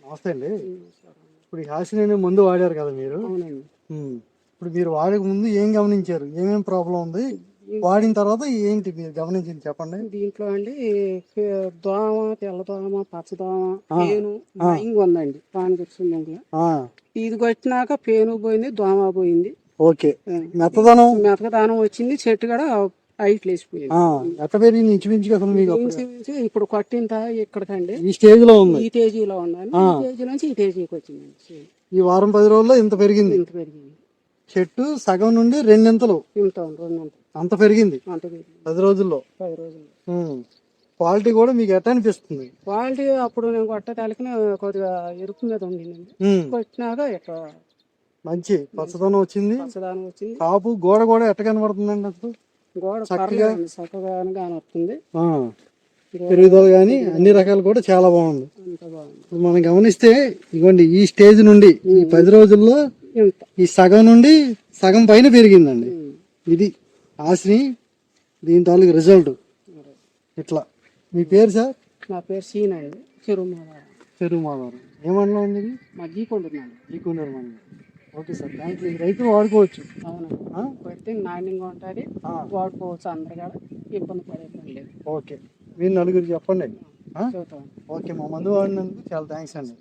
నమస్తే అండి. ఇప్పుడు ఈ హాసిని అనే మందు వాడారు కదా మీరు? అవునండి. ఇప్పుడు మీరు వాడక ముందు ఏం గమనించారు? ఏమేం ప్రాబ్లం ఉంది? వాడిన తర్వాత ఏంటి మీరు గమనించింది చెప్పండి? దీంట్లో అండి దోమ, తెల్లదోమ, పచ్చదోమ, పేను భయంగా ఉందండి. పాన్ కూర్చుంది. ఇది కొట్టినాక పేను పోయింది, దోమ పోయింది. ఓకే. మెతకదానం వచ్చింది, చెట్టు కూడా హైట్ లేచిపోయింది. ఎట్ట పెరిగింది ఇంచుమించుగా అసలు మీకు? ఇప్పుడు కొట్టింత ఇక్కడికండి ఈ స్టేజ్ లో ఉంది. ఈ తేజీలో ఉన్నాను. ఈ తేజీ నుంచి ఈ తేజీకి వచ్చింది. ఈ వారం 10 రోజుల్లో ఇంత పెరిగింది. చెట్టు సగం నుండి రెండింతలు అంత పెరిగింది 10 రోజుల్లో. క్వాలిటీ కూడా మీకు ఎట్లా అనిపిస్తుంది? క్వాలిటీ అప్పుడు నేను కొట్టేదానికి కొద్దిగా ఎరుపు మీద ఉండిందండి. కొట్టినాక ఇట్లా మంచి పచ్చదనం వచ్చింది. కాపు గోడ కూడా ఎట్ట కనబడుతుందండి అసలు? గోడ చక్కగా కానొస్తుంది. పెరుగుదల కానీ అన్ని రకాలు కూడా చాలా బాగుంది. మనం గమనిస్తే ఇవ్వండి, ఈ స్టేజ్ నుండి ఈ 10 రోజుల్లో ఈ సగం నుండి సగం పైన పెరిగిందండి. ఇది ఆశ్ని దీని తాలూకు రిజల్ట్. ఇట్లా. మీ పేరు సార్? నా పేరు సీన్ అండి. చెరువు మాధవరం. ఏమన్నా ఉంది? మా జీకొండూరు మండలం. Okay sir, thank you. రైతులు వాడుకోవచ్చు. అవునా, పడితే నాణ్యంగా ఉంటుంది, వాడుకోవచ్చు. అందరు కూడా ఇబ్బంది పడేది లేదు. ఓకే, మీరు నలుగురు చెప్పండి. ఓకే, మా మందు వాడినందుకు చాలా థ్యాంక్స్ అండి.